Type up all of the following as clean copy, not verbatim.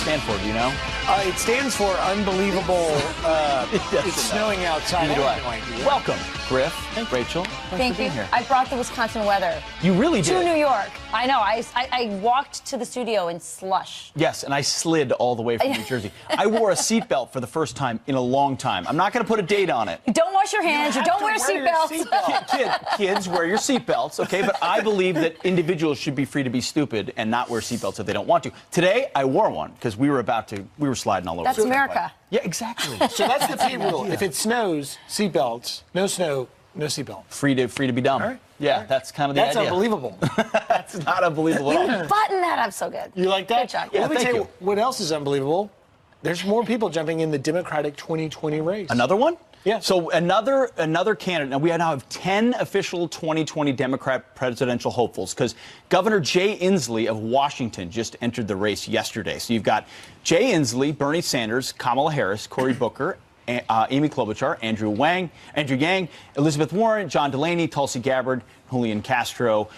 stand for? Do you know? It stands for unbelievable. It's snowing outside. Neither do I. No idea. Welcome, Griff. Rachel. Thank for being you. here. I brought the Wisconsin weather You really to did. New York. I know. I walked to the studio in slush. Yes, and I slid all the way from New Jersey. I wore a seatbelt for the first time in a long time. I'm not going to put a date on it. You don't wash your hands. You don't wear seatbelts. Kids, wear your seatbelts, okay? But I believe that individuals should be free to be stupid and not wear seatbelts if they don't want to. Today, I wore one because we were sliding all over. That's America. Yeah, exactly. So that's the P rule. If it snows, seatbelts. No snow, no seatbelt. Free to be dumb. All right. Yeah, that's kind of the That's idea. unbelievable. That's not unbelievable at all. Button that up so good. You like that? Good job. Well, let me thank tell you. you what else is unbelievable. There's more people jumping in the Democratic 2020 race. Another one? Yeah. So another candidate. Now we now have 10 official 2020 Democrat presidential hopefuls because Governor Jay Inslee of Washington just entered the race yesterday. So you've got Jay Inslee, Bernie Sanders, Kamala Harris, Cory Booker, Amy Klobuchar, Andrew Yang, Elizabeth Warren, John Delaney, Tulsi Gabbard, Julian Castro.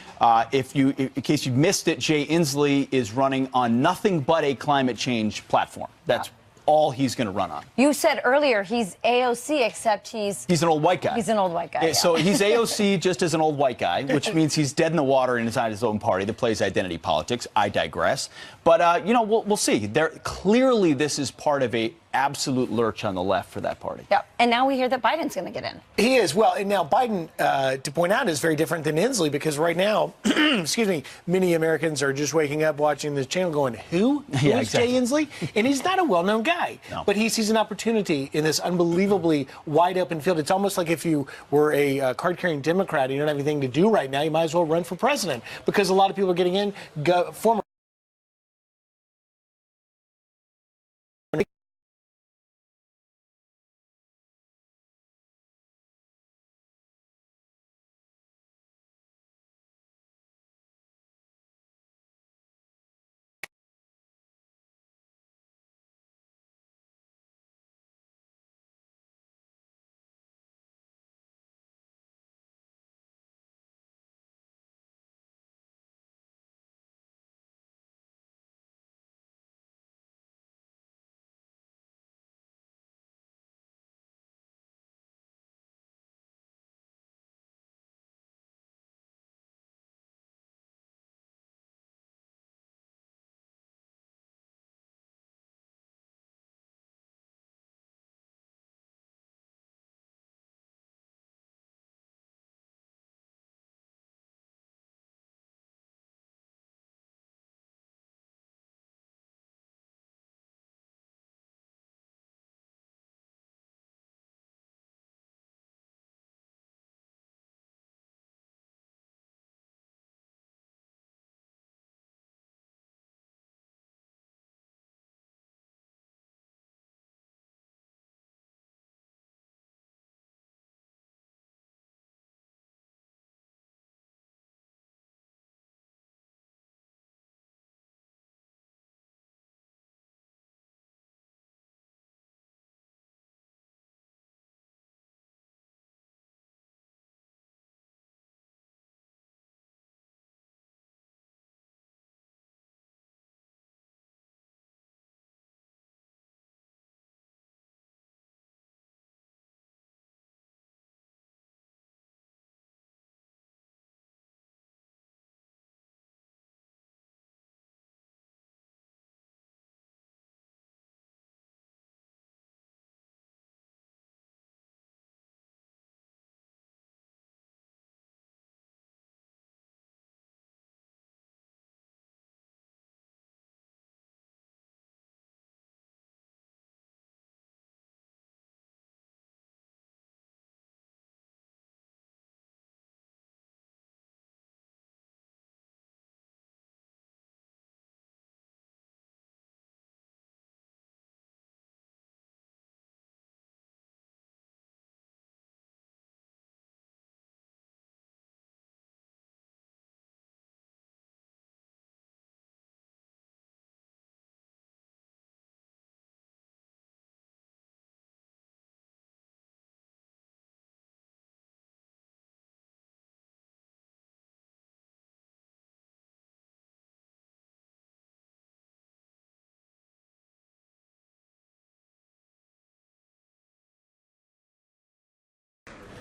In case you missed it, Jay Inslee is running on nothing but a climate change platform. That's all he's going to run on. You said earlier he's AOC, except he's He's an old white guy. an old white guy. Yeah, so he's AOC just as an old white guy, which means he's dead in the water inside his own party that plays identity politics. I digress. But, we'll see. Clearly, this is part of a absolute lurch on the left for that party. Yep. And now we hear that Biden's going to get in. He is. Well, and now Biden, to point out, is very different than Inslee because right now, excuse me, many Americans are just waking up watching this channel going, who? Who Yeah, is Jay Inslee? And he's not a well-known guy. No. But he sees an opportunity in this unbelievably wide-open field. It's almost like if you were a card-carrying Democrat and you don't have anything to do right now, you might as well run for president because a lot of people are getting in, former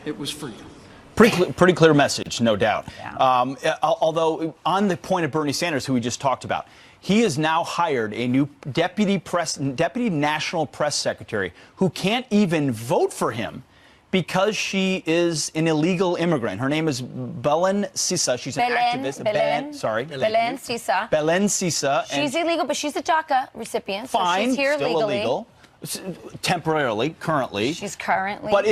it was for you. Pretty clear message, no doubt. Yeah. Although, on the point of Bernie Sanders, who we just talked about, he has now hired a new deputy national press secretary who can't even vote for him because she is an illegal immigrant. Her name is Belen Sisa. She's an activist. Belen Sisa. Belen Sisa. She's illegal, but she's a DACA recipient. Fine, so she's here still legally. illegal. Temporarily, currently. She's currently. But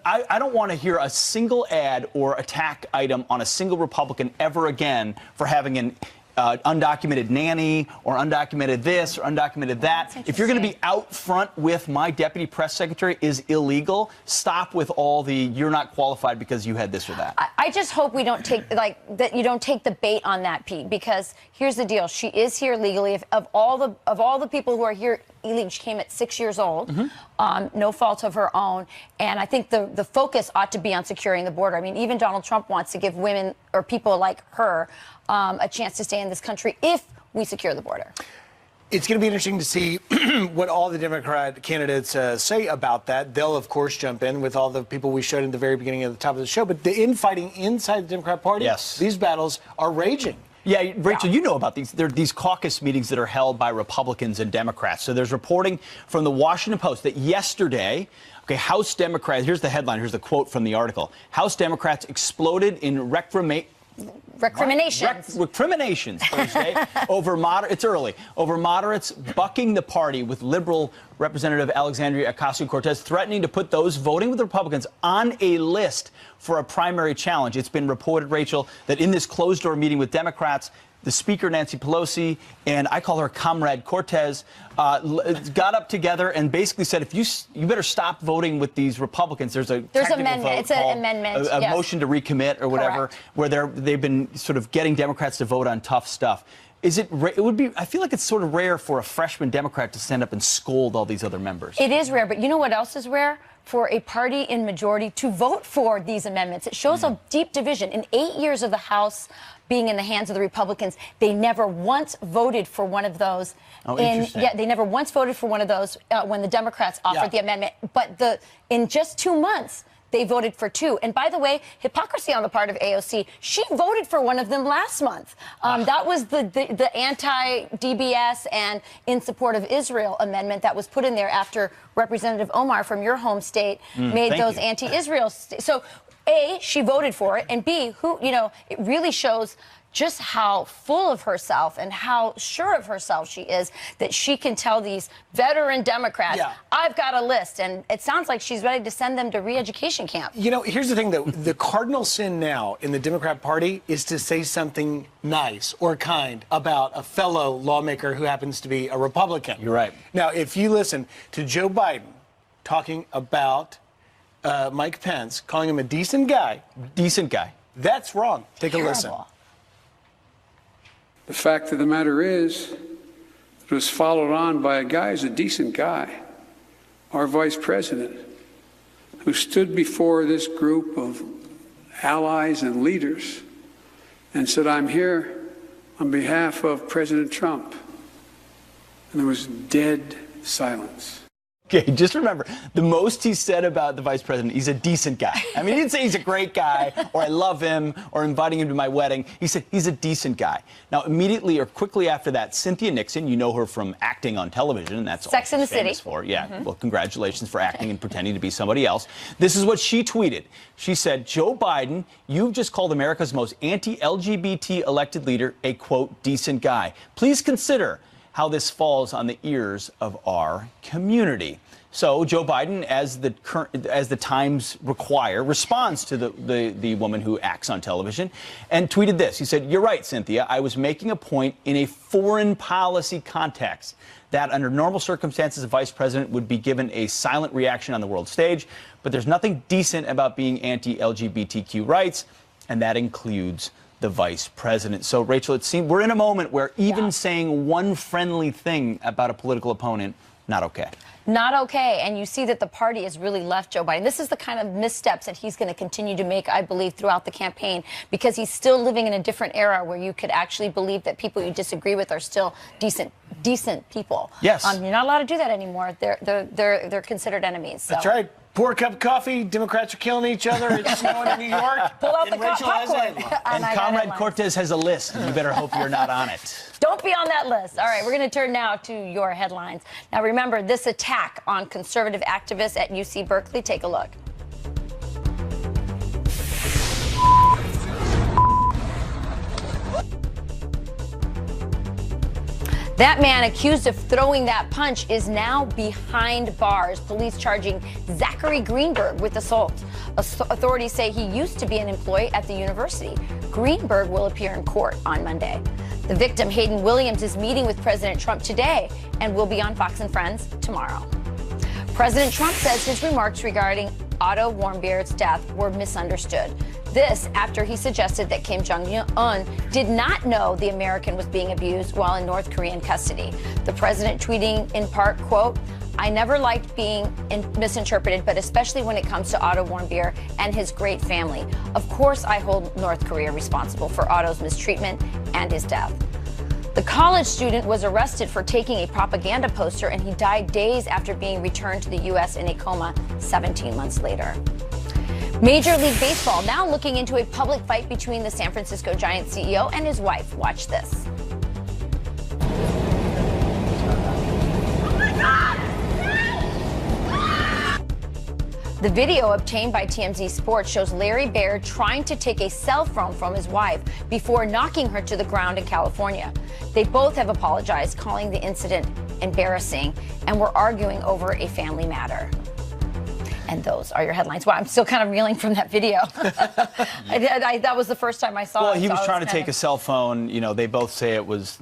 I don't want to hear a single ad or attack item on a single Republican ever again for having an undocumented nanny or undocumented this or undocumented that. If you're going to be out front with my deputy press secretary is illegal, stop with all the you're not qualified because you had this or that. I just hope we don't take that you don't take the bait on that, Pete, because here's the deal. She is here legally. Of all the people who are here illegally, she came at 6 years old, no fault of her own. And I think the focus ought to be on securing the border. I mean, even Donald Trump wants to give women or people like her a chance to stay in this country if we secure the border. It's going to be interesting to see what all the Democrat candidates say about that. They'll, of course, jump in with all the people we showed in the very beginning of the top of the show. But the infighting inside the Democrat Party, yes, these battles are raging. Yeah, Rachel, you know about these. There are these caucus meetings that are held by Republicans and Democrats. So there's reporting from the Washington Post that yesterday, House Democrats, here's the headline, here's the quote from the article. House Democrats exploded in recriminations Thursday over moderates bucking the party, with liberal Representative Alexandria Ocasio-Cortez threatening to put those voting with the Republicans on a list for a primary challenge. It's been reported, Rachel, that in this closed-door meeting with Democrats, the Speaker, Nancy Pelosi, and I call her Comrade Cortez, got up together and basically said, if you better stop voting with these Republicans. There's amendment. It's an amendment. A motion to recommit or whatever, correct, where they've been sort of getting Democrats to vote on tough stuff. It would be. I feel like it's sort of rare for a freshman Democrat to stand up and scold all these other members. It is rare, but you know what else is rare? For a party in majority to vote for these amendments. It shows a deep division. In 8 years of the House being in the hands of the Republicans, they never once voted for one of those. Interesting. Yeah, they never once voted for one of those when the Democrats offered the amendment. But in just 2 months, they voted for two. And by the way, hypocrisy on the part of AOC. She voted for one of them last month. That was the anti-DBS and in support of Israel amendment that was put in there after Representative Omar from your home state made those anti-Israel. So, A, she voted for it, and B, it really shows just how full of herself and how sure of herself she is that she can tell these veteran Democrats, I've got a list. And it sounds like she's ready to send them to re-education camp. Here's the thing, though. The cardinal sin now in the Democrat Party is to say something nice or kind about a fellow lawmaker who happens to be a Republican. You're right. Now, if you listen to Joe Biden talking about Mike Pence, calling him a decent guy. Decent guy. That's wrong. Take a listen. The fact of the matter is, it was followed on by a guy who's a decent guy, our vice president, who stood before this group of allies and leaders and said, I'm here on behalf of President Trump. And there was dead silence. Okay, just remember, the most he said about the vice president, he's a decent guy. I mean, he didn't say he's a great guy, or I love him, or inviting him to my wedding. He said he's a decent guy. Now, immediately or quickly after that, Cynthia Nixon, you know her from acting on television, and that's Sex all and she's the famous City. for. Yeah, well, congratulations for acting and pretending to be somebody else. This is what she tweeted. She said, Joe Biden, you've just called America's most anti-LGBT elected leader a, quote, decent guy. Please consider how this falls on the ears of our community. So Joe Biden, as the times require, responds to the woman who acts on television and tweeted this. He said, you're right, Cynthia. I was making a point in a foreign policy context that under normal circumstances, a vice president would be given a silent reaction on the world stage. But there's nothing decent about being anti-LGBTQ rights, and that includes the vice president. So, Rachel, it seems we're in a moment where even saying one friendly thing about a political opponent, not okay. Not okay. And you see that the party has really left Joe Biden. This is the kind of missteps that he's going to continue to make, I believe, throughout the campaign, because he's still living in a different era where you could actually believe that people you disagree with are still decent people. Yes. You're not allowed to do that anymore. They're considered enemies. So. That's right. Pour a cup of coffee. Democrats are killing each other. It's snowing in New York. Pull out the Rachel has popcorn. it. And Comrade Cortez has a list, and you better hope you're not on it. Don't be on that list. All right, we're going to turn now to your headlines. Now, remember, this attack on conservative activists at UC Berkeley. Take a look. That man accused of throwing that punch is now behind bars. Police charging Zachary Greenberg with assault. Authorities say he used to be an employee at the university. Greenberg will appear in court on Monday. The victim, Hayden Williams, is meeting with President Trump today and will be on Fox and Friends tomorrow. President Trump says his remarks regarding Otto Warmbier's death were misunderstood. This after he suggested that Kim Jong-un did not know the American was being abused while in North Korean custody. The president tweeting in part, quote, "I never liked being misinterpreted, but especially when it comes to Otto Warmbier and his great family. Of course, I hold North Korea responsible for Otto's mistreatment and his death." The college student was arrested for taking a propaganda poster, and he died days after being returned to the U.S. in a coma 17 months later. Major League Baseball now looking into a public fight between the San Francisco Giants CEO and his wife. Watch this. The video obtained by TMZ Sports shows Larry Baird trying to take a cell phone from his wife before knocking her to the ground in California. They both have apologized, calling the incident embarrassing, and were arguing over a family matter. And those are your headlines. Well, I'm still kind of reeling from that video. That was the first time I saw it. Well, he was trying to take a cell phone. You know, they both say it was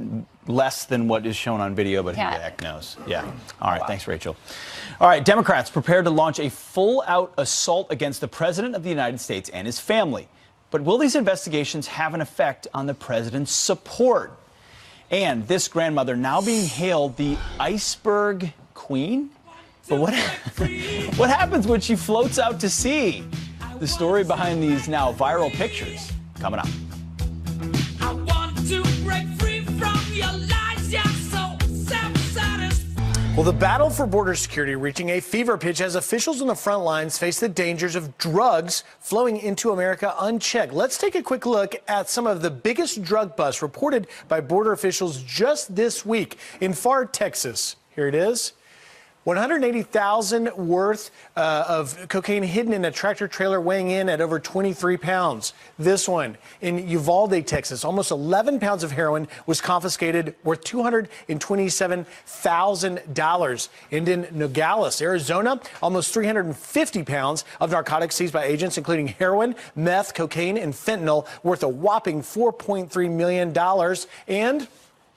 less than what is shown on video, but who the heck knows? Yeah. All right. Thanks, Rachel. All right. Democrats prepared to launch a full-out assault against the President of the United States and his family. But will these investigations have an effect on the president's support? And this grandmother now being hailed the Iceberg Queen? But what happens when she floats out to sea? The story behind these now viral pictures coming up. I want to break free from your lies, you're so self-satisfied. Well, the battle for border security reaching a fever pitch as officials on the front lines face the dangers of drugs flowing into America unchecked. Let's take a quick look at some of the biggest drug busts reported by border officials just this week in Pharr, Texas. Here it is. 180,000 worth of cocaine hidden in a tractor trailer weighing in at over 23 pounds. This one in Uvalde, Texas, almost 11 pounds of heroin was confiscated worth $227,000. And in Nogales, Arizona, almost 350 pounds of narcotics seized by agents, including heroin, meth, cocaine, and fentanyl, worth a whopping $4.3 million. And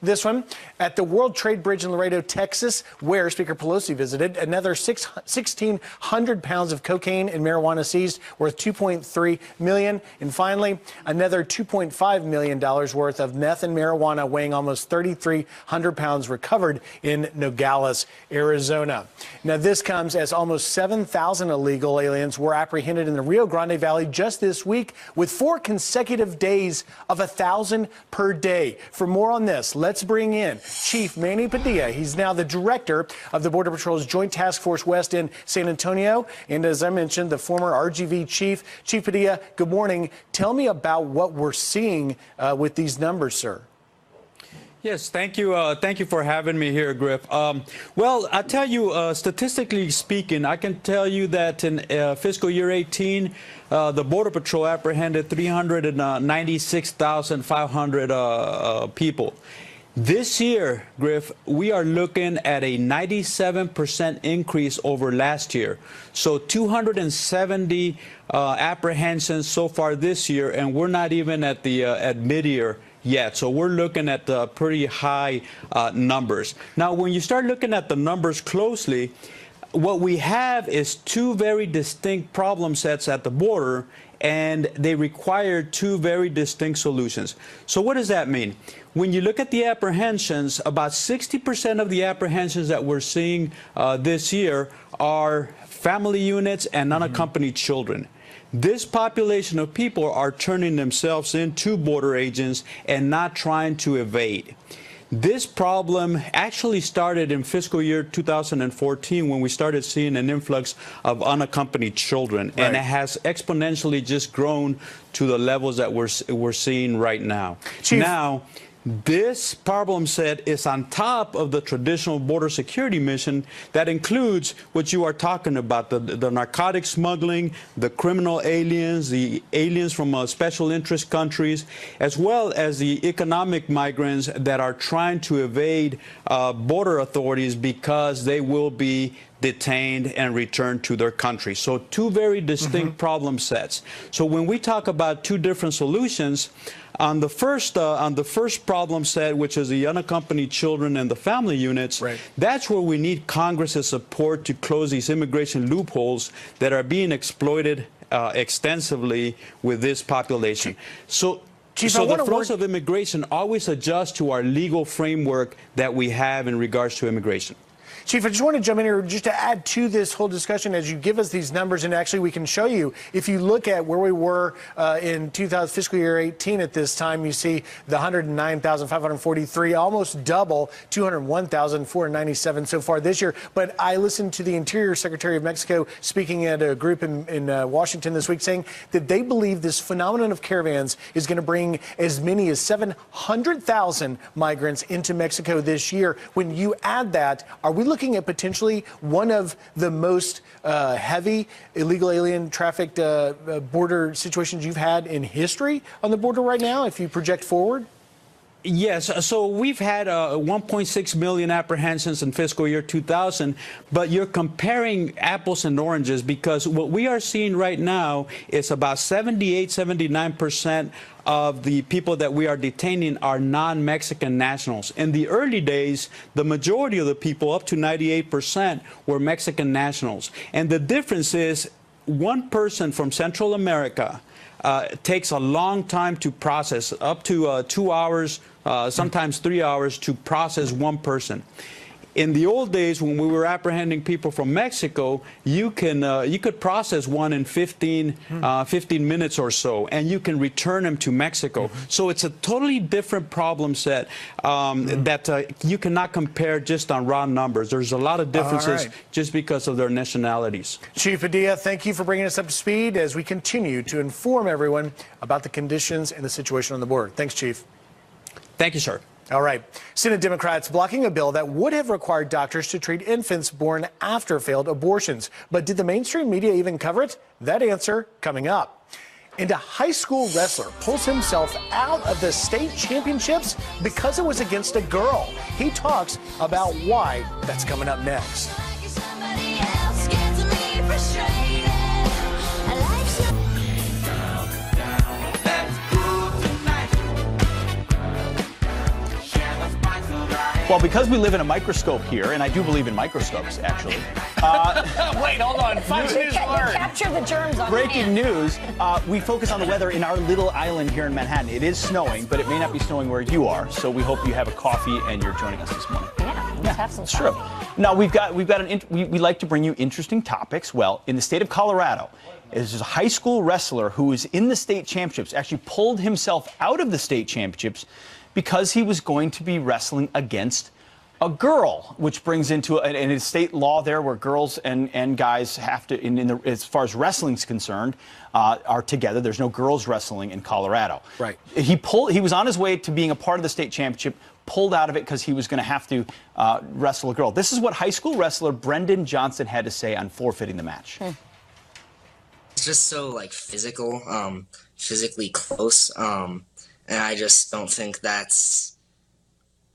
this one at the World Trade Bridge in Laredo, Texas, where Speaker Pelosi visited, another 1,600 pounds of cocaine and marijuana seized, worth $2.3 million. And finally, another $2.5 million worth of meth and marijuana weighing almost 3,300 pounds recovered in Nogales, Arizona. Now, this comes as almost 7,000 illegal aliens were apprehended in the Rio Grande Valley just this week, with 4 consecutive days of 1,000 per day. For more on this, let's bring in Chief Manny Padilla. He's now the director of the Border Patrol's Joint Task Force West in San Antonio. And as I mentioned, the former RGV chief. Chief Padilla, good morning. Tell me about what we're seeing with these numbers, sir. Yes, thank you. Thank you for having me here, Griff. Well, I tell you, statistically speaking, I can tell you that in fiscal year 18, the Border Patrol apprehended 396,500 people. This year, Griff, we are looking at a 97% increase over last year. So 270 apprehensions so far this year, and we're not even at the at mid-year yet. So we're looking at pretty high numbers. Now, when you start looking at the numbers closely, what we have is 2 very distinct problem sets at the border, and they require 2 very distinct solutions. So what does that mean? When you look at the apprehensions, about 60% of the apprehensions that we're seeing this year are family units and unaccompanied children. This population of people are turning themselves into border agents and not trying to evade. This problem actually started in fiscal year 2014 when we started seeing an influx of unaccompanied children, and it has exponentially just grown to the levels that we're seeing right now. Chief, now, this problem set is on top of the traditional border security mission that includes what you are talking about, the narcotic smuggling, the criminal aliens, the aliens from special interest countries, as well as the economic migrants that are trying to evade border authorities because they will be detained and returned to their country. So two very distinct problem sets. So when we talk about two different solutions, on the first problem set, which is the unaccompanied children and the family units, that's where we need Congress's support to close these immigration loopholes that are being exploited extensively with this population. So the flows of immigration always adjust to our legal framework that we have in regards to immigration. Chief, I just want to jump in here just to add to this whole discussion as you give us these numbers, and actually we can show you, if you look at where we were in fiscal year 18 at this time, you see the 109,543, almost double, 201,497 so far this year. But I listened to the Interior Secretary of Mexico speaking at a group in Washington this week saying that they believe this phenomenon of caravans is going to bring as many as 700,000 migrants into Mexico this year. When you add that, are we looking at potentially one of the most heavy illegal alien trafficked border situations you've had in history on the border right now, if you project forward? Yes, so we've had 1.6 million apprehensions in fiscal year 2000, but you're comparing apples and oranges because what we are seeing right now is about 78-79% of the people that we are detaining are non-Mexican nationals. In the early days, the majority of the people, up to 98%, were Mexican nationals. And the difference is one person from Central America takes a long time to process, up to 2 hours, sometimes 3 hours to process one person. In the old days, when we were apprehending people from Mexico, you could process one in 15 minutes or so, and you can return them to Mexico. So it's a totally different problem set that you cannot compare just on raw numbers. There's a lot of differences just because of their nationalities. Chief Padilla, thank you for bringing us up to speed as we continue to inform everyone about the conditions and the situation on the border. Thanks, Chief. Thank you, sir. All right. Senate Democrats blocking a bill that would have required doctors to treat infants born after failed abortions. But did the mainstream media even cover it? That answer coming up. And a high school wrestler pulls himself out of the state championships because it was against a girl. He talks about why. That's coming up next. Well, because we live in a microscope here, and I do believe in microscopes, actually. Wait, hold on. Fox News alert. Capture the germs on Breaking news, we focus on the weather in our little island here in Manhattan. It is snowing, but it may not be snowing where you are. So we hope you have a coffee and you're joining us this morning. Yeah, let's have some It's true. Now, we like to bring you interesting topics. Well, in the state of Colorado, there's a high school wrestler who was in the state championships, actually pulled himself out of the state championships because he was going to be wrestling against a girl, which brings into a state law there where girls and guys have to, as far as wrestling's concerned, are together. There's no girls wrestling in Colorado. Right. He was on his way to being a part of the state championship, pulled out of it because he was going to have to wrestle a girl. This is what high school wrestler Brendan Johnson had to say on forfeiting the match. It's just so physical, physically close. And I just don't think that's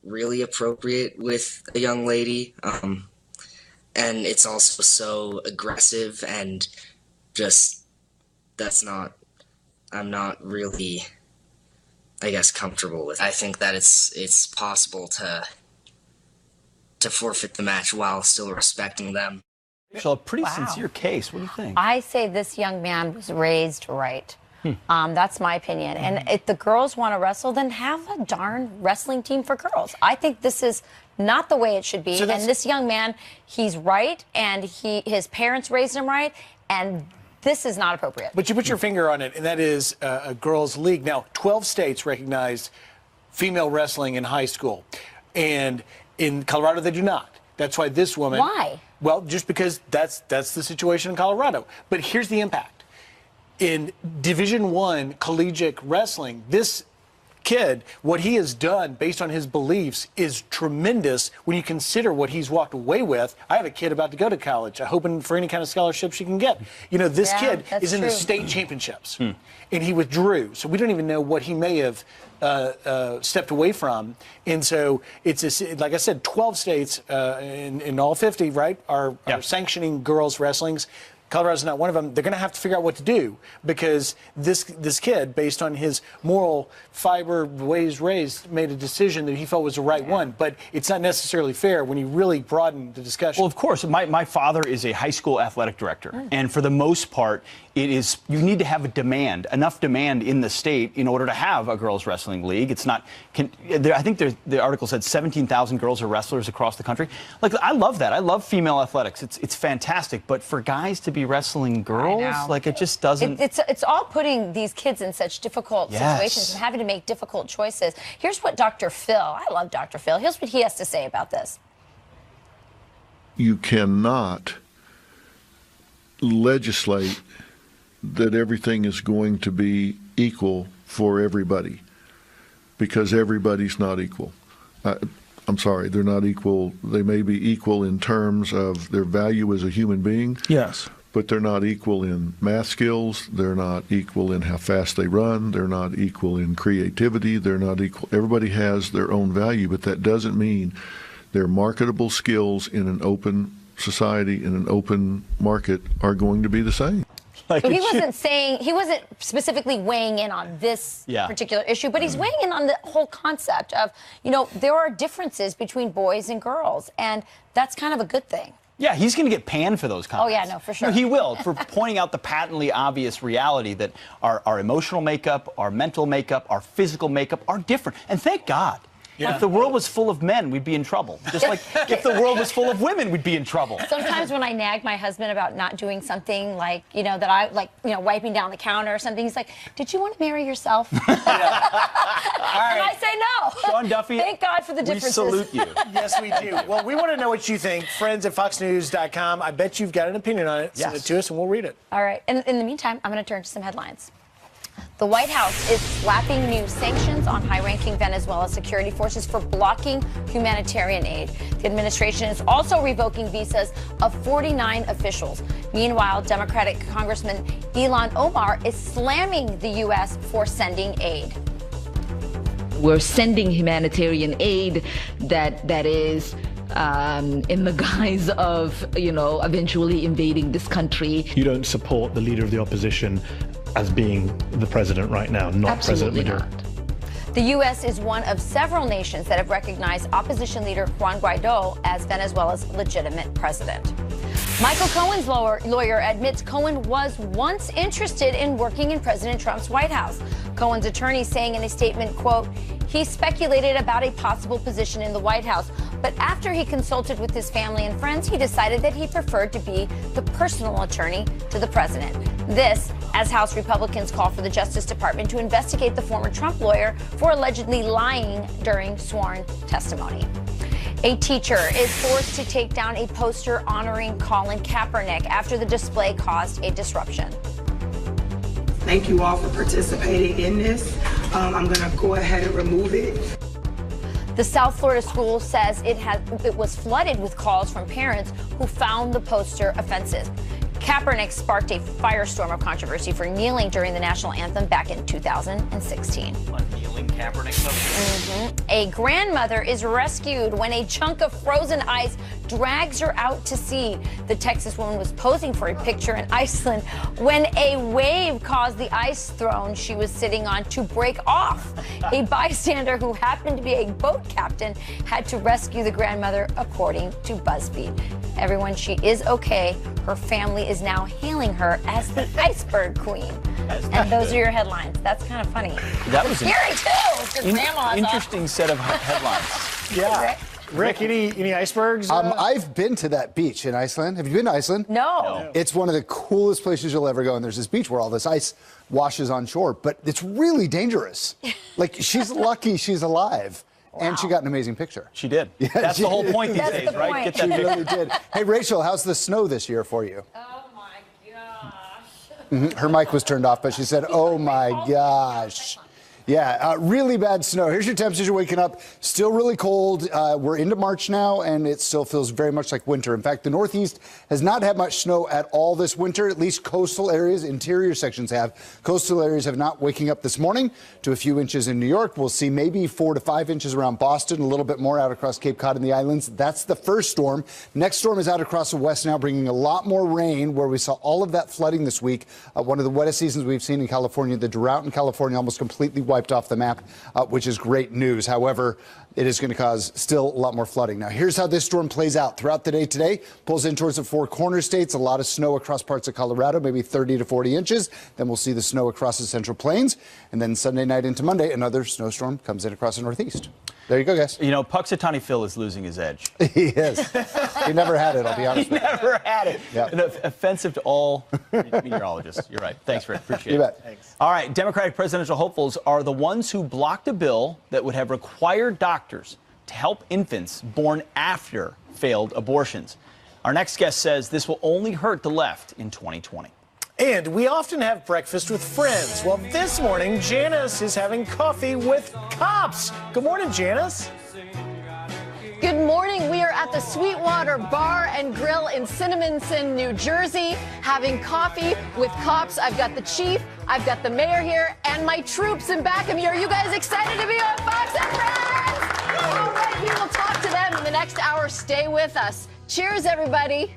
really appropriate with a young lady. And it's also so aggressive and just, I'm not really, I guess, comfortable with. I think that it's possible to forfeit the match while still respecting them. So a pretty sincere case. What do you think? I say this young man was raised right. That's my opinion. And if the girls want to wrestle, then have a darn wrestling team for girls. I think this is not the way it should be. And this young man, he's right, and his parents raised him right, and this is not appropriate. But you put your finger on it, and that is a girls' league. Now, 12 states recognized female wrestling in high school. And in Colorado, they do not. That's why this woman. Why? Well, just because that's the situation in Colorado. But here's the impact. In Division I collegiate wrestling, this kid, what he has done based on his beliefs is tremendous when you consider what he's walked away with. I have a kid about to go to college, hoping for any kind of scholarship she can get. You know, this kid is in the state championships, and he withdrew. So we don't even know what he may have stepped away from. And so it's, like I said, 12 states in all 50, right, are sanctioning girls' wrestlings. Colorado's not one of them. They're going to have to figure out what to do because this kid, based on his moral fiber, the way he's raised, made a decision that he felt was the right one. But it's not necessarily fair when you really broaden the discussion. Well, of course. My father is a high school athletic director. And for the most part, it is, you need to have enough demand in the state in order to have a girls wrestling league. It's not, I think the article said 17,000 girls are wrestlers across the country. Like, I love that. I love female athletics. It's fantastic. But for guys to be wrestling girls, like, it just doesn't. It's all putting these kids in such difficult situations and having to make difficult choices. Here's what Dr. Phil, I love Dr. Phil. Here's what he has to say about this. You cannot legislate that everything is going to be equal for everybody because everybody's not equal. I'm sorry, they're not equal. They may be equal in terms of their value as a human being. Yes. But they're not equal in math skills. They're not equal in how fast they run. They're not equal in creativity. They're not equal. Everybody has their own value, but that doesn't mean their marketable skills in an open society, in an open market, are going to be the same. So he wasn't specifically weighing in on this particular issue, but he's weighing in on the whole concept of, you know, there are differences between boys and girls, and that's kind of a good thing. Yeah, he's going to get panned for those comments. Oh, yeah, no, for sure. No, he will, for pointing out the patently obvious reality that our emotional makeup, our mental makeup, our physical makeup are different. And thank God. Yeah. If the world was full of men, we'd be in trouble. Just like if the world was full of women, we'd be in trouble. Sometimes when I nag my husband about not doing something like, you know, that I like, you know, wiping down the counter or something, he's like, "Did you want to marry yourself?" And I say no. Sean Duffy, thank God for the differences. We salute you. Yes, we do. Well, we want to know what you think. Friends at FoxNews.com. I bet you've got an opinion on it. Send it to us and we'll read it. All right. And in the meantime, I'm going to turn to some headlines. The White House is slapping new sanctions on high-ranking Venezuela security forces for blocking humanitarian aid. The administration is also revoking visas of 49 officials. Meanwhile, Democratic Congressman Ilhan Omar is slamming the U.S. for sending aid. We're sending humanitarian aid that is in the guise of, you know, eventually invading this country. You don't support the leader of the opposition as being the president right now, not Absolutely President Maduro. The U.S. is one of several nations that have recognized opposition leader Juan Guaido as Venezuela's legitimate president. Michael Cohen's lawyer admits Cohen was once interested in working in President Trump's White House. Cohen's attorney saying in a statement, quote, he speculated about a possible position in the White House, but after he consulted with his family and friends, he decided that he preferred to be the personal attorney to the president. This, as House Republicans call for the Justice Department to investigate the former Trump lawyer for allegedly lying during sworn testimony. A teacher is forced to take down a poster honoring Colin Kaepernick after the display caused a disruption. Thank you all for participating in this. I'm going to go ahead and remove it. The South Florida school says it was flooded with calls from parents who found the poster offensive. Kaepernick sparked a firestorm of controversy for kneeling during the national anthem back in 2016. Kneeling Kaepernick? A grandmother is rescued when a chunk of frozen ice drags her out to sea. The Texas woman was posing for a picture in Iceland when a wave caused the ice throne she was sitting on to break off. A bystander who happened to be a boat captain had to rescue the grandmother, according to BuzzFeed. Everyone, she is okay. Her family is now hailing her as the Iceberg Queen. And those are your headlines. That's kind of funny. That was scary too. Your grandma's interesting set of headlines. Yeah. Rick, any icebergs? I've been to that beach in Iceland. Have you been to Iceland? No. It's one of the coolest places you'll ever go. And there's this beach where all this ice washes on shore, but it's really dangerous. Like, she's lucky she's alive. And she got an amazing picture. She did. Yeah, That's the whole point these That's days, the right? point. Get She that picture. really did. Hey, Rachel, how's the snow this year for you? Oh my gosh. Her mic was turned off, but she said, oh my gosh. Yeah, really bad snow. Here's your temperature waking up. Still really cold. We're into March now, and it still feels very much like winter. In fact, the Northeast has not had much snow at all this winter. At least coastal areas, interior sections have. Coastal areas have not waking up this morning to a few inches in New York. We'll see maybe 4 to 5 inches around Boston, a little bit more out across Cape Cod and the islands. That's the first storm. Next storm is out across the west now, bringing a lot more rain, where we saw all of that flooding this week. One of the wettest seasons we've seen in California. The drought in California almost completely wiped off the map, which is great news. However, it is going to cause still a lot more flooding. Now, here's how this storm plays out throughout the day today. Pulls in towards the Four Corners states. A lot of snow across parts of Colorado, maybe 30 to 40 inches. Then we'll see the snow across the Central Plains. And then Sunday night into Monday, another snowstorm comes in across the Northeast. There you go, guys. You know, Puxatawny Phil is losing his edge. He is. He never had it, I'll be honest with you. Never had it. Yep. And offensive to all meteorologists. You're right. Thanks, Rick. Appreciate You it. bet. Thanks. All right. Democratic presidential hopefuls are the ones who blocked a bill that would have required doctors to help infants born after failed abortions. Our next guest says this will only hurt the left in 2020. And we often have breakfast with friends. Well, this morning, Janice is having coffee with cops. Good morning, Janice. Good morning. We are at the Sweetwater Bar and Grill in Cinnaminson, New Jersey, having coffee with cops. I've got the chief, I've got the mayor here, and my troops in back of me. Are you guys excited to be on Fox and Friends? All right, we will talk to them in the next hour. Stay with us. Cheers, everybody.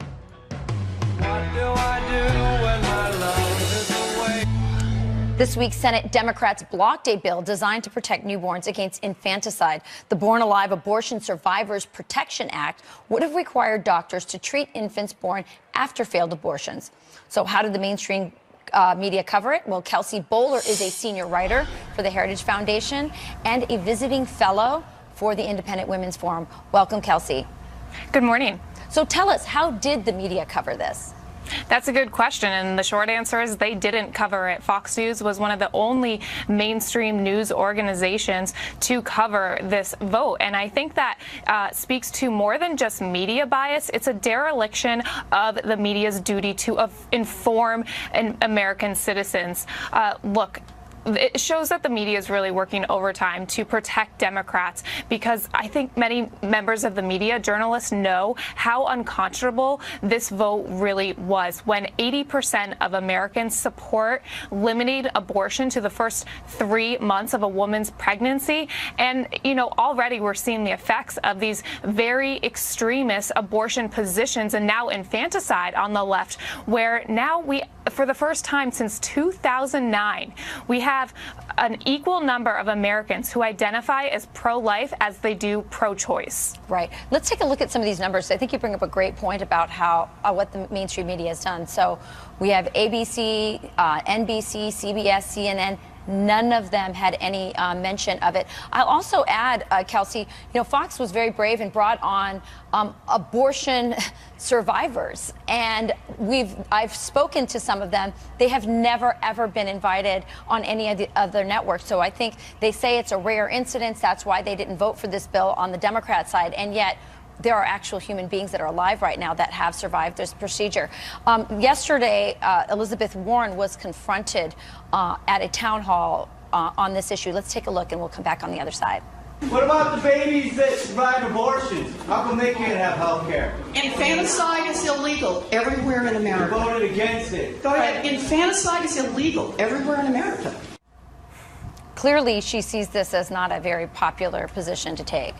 What do I do when my love is away? This week, Senate Democrats blocked a bill designed to protect newborns against infanticide. The Born Alive Abortion Survivors Protection Act would have required doctors to treat infants born after failed abortions. So how did the mainstream media cover it? Well, Kelsey Bolar is a senior writer for the Heritage Foundation and a visiting fellow for the Independent Women's Forum. Welcome, Kelsey. Good morning. So tell us, how did the media cover this? That's a good question, and the short answer is they didn't cover it. Fox News was one of the only mainstream news organizations to cover this vote, and I think that speaks to more than just media bias. It's a dereliction of the media's duty to inform American citizens. Look, it shows that the media is really working overtime to protect Democrats, because I think many members of the media, journalists, know how unconscionable this vote really was, when 80% of Americans support limiting abortion to the first 3 months of a woman's pregnancy. And, you know, already we're seeing the effects of these very extremist abortion positions, and now infanticide on the left, where now we, for the first time since 2009, we have an equal number of Americans who identify as pro-life as they do pro-choice. Right. Let's take a look at some of these numbers. I think you bring up a great point about how what the mainstream media has done. So we have ABC, NBC, CBS, CNN. None of them had any mention of it. I'll also add, Kelsey, you know, Fox was very brave and brought on abortion survivors, and I've spoken to some of them. They have never ever been invited on any of the other networks. So I think they say it's a rare incident. That's why they didn't vote for this bill on the Democrat side, and yet there are actual human beings that are alive right now that have survived this procedure. Yesterday, Elizabeth Warren was confronted at a town hall on this issue. Let's take a look, and we'll come back on the other side. What about the babies that survive abortions? How come they can't have health care? Infanticide is illegal everywhere in America. You voted against it. Go ahead. Infanticide is illegal everywhere in America. Clearly, she sees this as not a very popular position to take.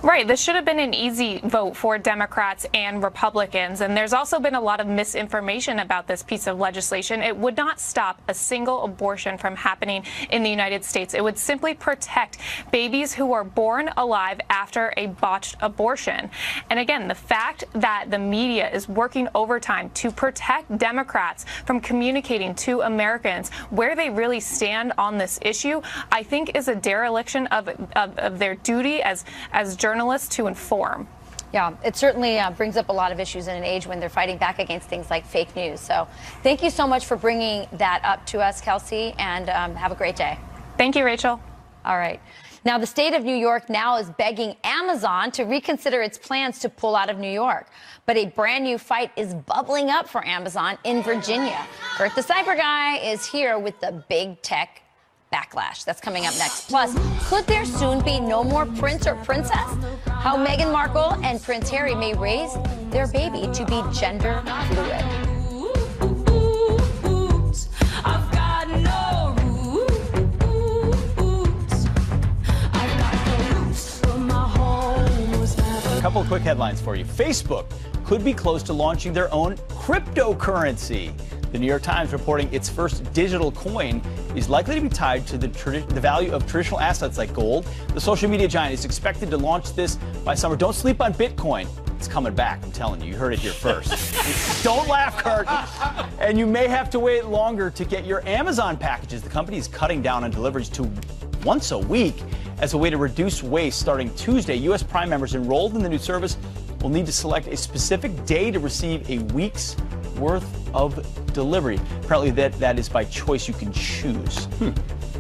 Right. This should have been an easy vote for Democrats and Republicans. And there's also been a lot of misinformation about this piece of legislation. It would not stop a single abortion from happening in the United States. It would simply protect babies who are born alive after a botched abortion. And again, the fact that the media is working overtime to protect Democrats from communicating to Americans where they really stand on this issue, I think is a dereliction of their duty as journalists to inform. Yeah, it certainly brings up a lot of issues in an age when they're fighting back against things like fake news. So thank you so much for bringing that up to us, Kelsey, and have a great day. Thank you, Rachel. All right. Now, the state of New York now is begging Amazon to reconsider its plans to pull out of New York. But a brand new fight is bubbling up for Amazon in Virginia. Kurt the Cyber Guy is here with the big tech backlash. That's coming up next. Plus, could there soon be no more prince or princess? How Meghan Markle and Prince Harry may raise their baby to be gender fluid. I've got no roots. I've got no roots, but my home was never. A couple of quick headlines for you. Facebook could be close to launching their own cryptocurrency. The New York Times reporting its first digital coin is likely to be tied to the value of traditional assets like gold. The social media giant is expected to launch this by summer. Don't sleep on Bitcoin. It's coming back, I'm telling you. You heard it here first. Don't laugh, Kurt. And you may have to wait longer to get your Amazon packages. The company is cutting down on deliveries to once a week as a way to reduce waste. Starting Tuesday, U.S. Prime members enrolled in the new service will need to select a specific day to receive a week's worth of delivery. Apparently that is by choice. You can choose.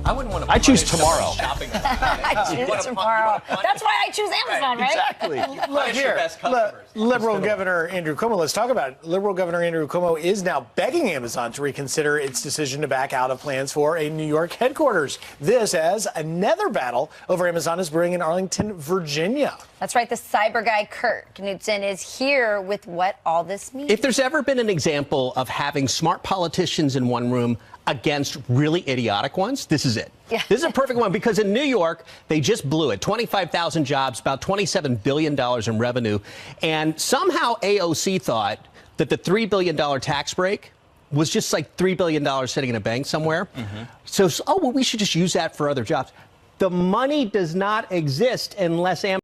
I wouldn't want to. I choose tomorrow. Shopping. I choose tomorrow. That's why I choose Amazon, right? Exactly. Look here, Liberal Governor Andrew Cuomo. Let's talk about it. Liberal Governor Andrew Cuomo is now begging Amazon to reconsider its decision to back out of plans for a New York headquarters. This as another battle over Amazon is brewing in Arlington, Virginia. That's right. The cyber guy Kurt Knudsen is here with what all this means. If there's ever been an example of having smart politicians in one room against really idiotic ones, this is it. Yeah. This is a perfect one because in New York, they just blew it. 25,000 jobs, about $27 billion in revenue. And somehow AOC thought that the $3 billion tax break was just like $3 billion sitting in a bank somewhere. So, well, we should just use that for other jobs. The money does not exist unless Amazon